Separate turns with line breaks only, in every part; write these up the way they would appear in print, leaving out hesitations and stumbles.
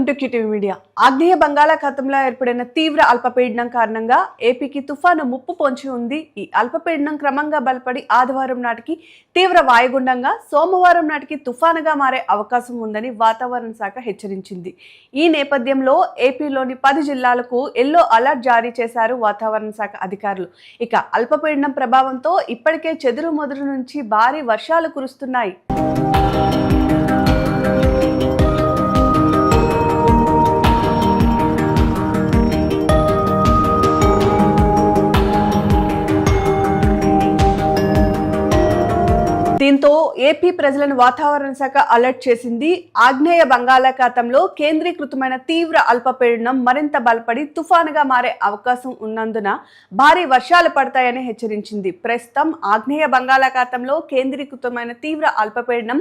Welcome to QTV media. ఆగ్నేయ బంగాళాఖాతంలో ఏర్పడిన తీవ్ర అల్పపీడనం కారణంగా ఏపీకి తుఫాను ముప్పు పొంచి ఉంది. ఈ అల్పపీడనం క్రమంగా బలపడి ఆదివారం నాటికి తీవ్ర వాయుగుండంగా, సోమవారం నాటికి తుఫానుగా మారే అవకాశం ఉందని వాతావరణ శాఖ హెచ్చరించింది. ఈ నేపథ్యంలో ఏపీలోని 10 జిల్లాలకు ఎల్లో అలర్ట్ జారీ చేశారు వాతావరణ శాఖ అధికారులు. ఇక అల్పపీడనం ప్రభావంతో ఇప్పటికే చెదురుమదురు నుంచి భారీ వర్షాలు కురుస్తున్నాయి. దీంతో ఏపీ ప్రజలను వాతావరణ శాఖ అలర్ట్ చేసింది. ఆగ్నేయ బంగాళాఖాతంలో కేంద్రీకృతమైన తీవ్ర అల్పపీడనం మరింత బలపడి తుఫానుగా మారే అవకాశం ఉన్నందున భారీ వర్షాలు పడతాయని హెచ్చరించింది. ప్రస్తుతం ఆగ్నేయ బంగాళాఖాతంలో కేంద్రీకృతమైన తీవ్ర అల్పపీడనం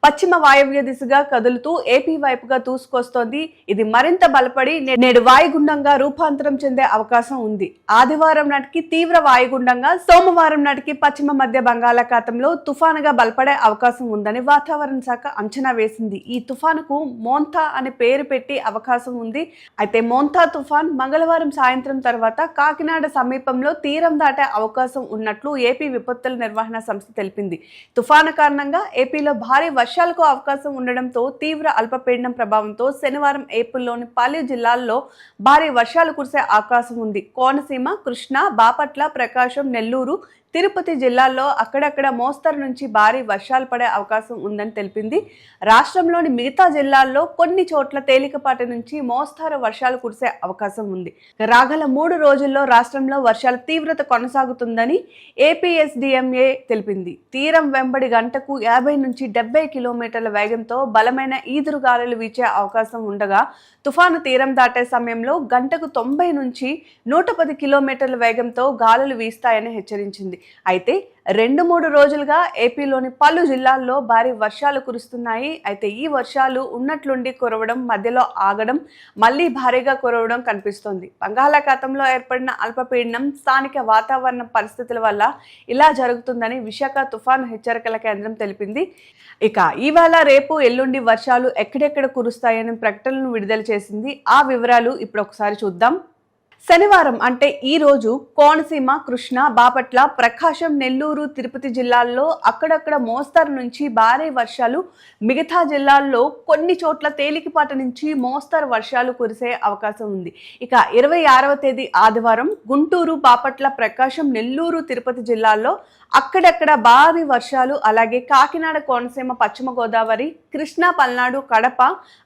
పశ్చిమ వాయవ్య దిశగా కదులుతూ ఏపీ వైపుగా దూసుకొస్తోంది. ఇది మరింత బలపడి నేడు వాయుగుండంగా రూపాంతరం చెందే అవకాశం ఉంది. ఆదివారం నాటికి తీవ్ర వాయుగుండంగా, సోమవారం నాటికి పశ్చిమ మధ్య బంగాళాఖాతంలో తుఫానుగా బలపడే అవకాశం ఉందని వాతావరణ శాఖ అంచనా వేసింది. ఈ తుఫానుకు మోంతా అనే పేరు పెట్టి అవకాశం ఉంది. అయితే మోంతా తుఫాన్ మంగళవారం సాయంత్రం తర్వాత కాకినాడ సమీపంలో తీరం దాటే అవకాశం ఉన్నట్లు ఏపీ విపత్తుల నిర్వహణ సంస్థ తెలిపింది. తుఫాను కారణంగా ఏపీలో భారీ వర్షాలకు అవకాశం ఉండడంతో తీవ్ర అల్పపీడనం ప్రభావంతో శనివారం ఏపీలోని పలు జిల్లాల్లో భారీ వర్షాలు కురిసే అవకాశం ఉంది. కోనసీమ, కృష్ణా, బాపట్ల, ప్రకాశం, నెల్లూరు, తిరుపతి జిల్లాల్లో అక్కడక్కడ మోస్తరు నుంచి భారీ వర్షాలు పడే అవకాశం ఉందని తెలిపింది. రాష్ట్రంలోని మిగతా జిల్లాల్లో కొన్ని చోట్ల తేలికపాటి నుంచి మోస్తరు వర్షాలు కురిసే అవకాశం ఉంది. రాగల 3 రోజుల్లో రాష్ట్రంలో వర్షాల తీవ్రత కొనసాగుతుందని ఏపీఎస్డీఎంఏ తెలిపింది. తీరం వెంబడి గంటకు 50 నుంచి 70 కిలోమీటర్ల వేగంతో బలమైన ఈదురుగాలులు వీచే అవకాశం ఉండగా, తుఫాను తీరం దాటే సమయంలో గంటకు 90 నుంచి 110 కిలోమీటర్ల వేగంతో గాలులు వీస్తాయని హెచ్చరించింది. అయితే 2-3 రోజులుగా ఏపీలోని పలు జిల్లాల్లో భారీ వర్షాలు కురుస్తున్నాయి. అయితే ఈ వర్షాలు ఉన్నట్లుండి కురవడం, మధ్యలో ఆగడం, మళ్లీ భారీగా కురవడం కనిపిస్తోంది. బంగాళాఖాతంలో ఏర్పడిన అల్పపీడనం స్థానిక వాతావరణ పరిస్థితుల వల్ల ఇలా జరుగుతుందని విశాఖ తుఫాను హెచ్చరికల కేంద్రం తెలిపింది. ఇక ఇవాళ, రేపు, ఎల్లుండి వర్షాలు ఎక్కడెక్కడ కురుస్తాయని ప్రకటనలు విడుదల చేసింది. ఆ వివరాలు ఇప్పుడు ఒకసారి చూద్దాం. శనివారం అంటే ఈ రోజు కోనసీమ, కృష్ణా, బాపట్ల, ప్రకాశం, నెల్లూరు, తిరుపతి జిల్లాల్లో అక్కడక్కడ మోస్తరు నుంచి భారీ వర్షాలు, మిగతా జిల్లాల్లో కొన్ని చోట్ల తేలికపాటి నుంచి మోస్తరు వర్షాలు కురిసే అవకాశం ఉంది. ఇక 26వ తేదీ ఆదివారం గుంటూరు, బాపట్ల, ప్రకాశం, నెల్లూరు, తిరుపతి జిల్లాల్లో అక్కడక్కడ భారీ వర్షాలు, అలాగే కాకినాడ, కోనసీమ, పశ్చిమ గోదావరి, కృష్ణా, పల్నాడు, కడప,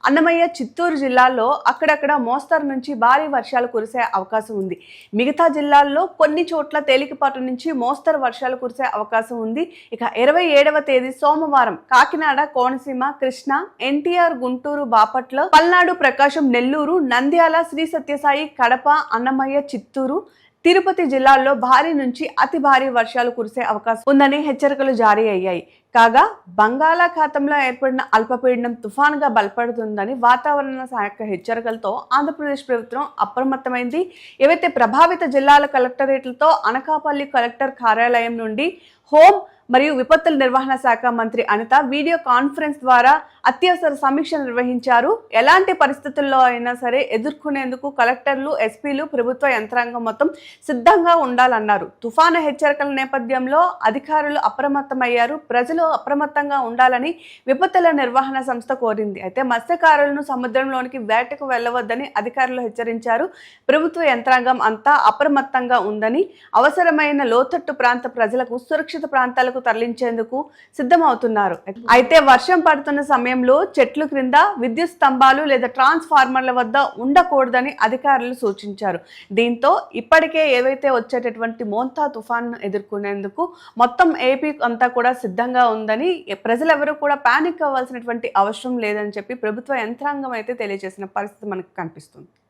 అన్నమయ్య, చిత్తూరు జిల్లాల్లో అక్కడక్కడ మోస్తరు నుంచి భారీ వర్షాలు కురిసే అవకాశం ఉంది. మిగతా జిల్లాల్లో కొన్ని చోట్ల తేలికపాటి నుంచి మోస్తరు వర్షాలు కురిసే అవకాశం ఉంది. ఇక 27వ తేదీ సోమవారం కాకినాడ, కోనసీమ, కృష్ణా, ఎన్టీఆర్, గుంటూరు, బాపట్ల, పల్నాడు, ప్రకాశం, నెల్లూరు, నంద్యాల, శ్రీ సత్యసాయి, కడప, అన్నమయ్య, చిత్తూరు, తిరుపతి జిల్లాల్లో భారీ నుంచి అతి భారీ వర్షాలు కురిసే అవకాశం ఉందని హెచ్చరికలు జారీ అయ్యాయి. కాగా బంగాళాఖాతంలో ఏర్పడిన అల్పపీడనం తుఫానుగా బలపడుతుందని వాతావరణ శాఖ హెచ్చరికలతో ఆంధ్రప్రదేశ్ ప్రభుత్వం అప్రమత్తమైంది. ఏవైతే ప్రభావిత జిల్లాల కలెక్టరేట్లతో అనకాపల్లి కలెక్టర్ కార్యాలయం నుండి హోం మరియు విపత్తుల నిర్వహణ శాఖ మంత్రి అనిత వీడియో కాన్ఫరెన్స్ ద్వారా అత్యవసర సమీక్ష నిర్వహించారు. ఎలాంటి పరిస్థితుల్లో అయినా సరే ఎదుర్కొనేందుకు కలెక్టర్లు, ఎస్పీలు, ప్రభుత్వ యంత్రాంగం మొత్తం సిద్ధంగా ఉండాలన్నారు. తుఫాను హెచ్చరికల నేపథ్యంలో అధికారులు అప్రమత్తమయ్యారు. ప్రజలు అప్రమత్తంగా ఉండాలని విపత్తుల నిర్వహణ సంస్థ కోరింది. అయితే మత్స్యకారులను సముద్రంలోనికి వేటకు వెళ్లవద్దని అధికారులు హెచ్చరించారు. ప్రభుత్వ యంత్రాంగం అంతా అప్రమత్తంగా ఉందని, అవసరమైన లోతట్టు ప్రాంత ప్రజలకు సురక్షిత ప్రాంతాలకు తరలించేందుకు సిద్ధమవుతున్నారు. అయితే వర్షం పడుతున్న సమయంలో చెట్లు క్రింద, విద్యుత్ స్తంభాలు లేదా ట్రాన్స్ఫార్మర్ల వద్ద ఉండకూడదని అధికారులు సూచించారు. దీంతో ఇప్పటికే ఏవైతే వచ్చేటటువంటి మోంతా తుఫాను ఎదుర్కొనేందుకు మొత్తం ఏపీ అంతా కూడా సిద్ధంగా ఉందని, ప్రజలెవరూ కూడా పానిక్ అవ్వాల్సినటువంటి అవసరం లేదని చెప్పి ప్రభుత్వ యంత్రాంగం అయితే తెలియజేసిన పరిస్థితి మనకు కనిపిస్తుంది.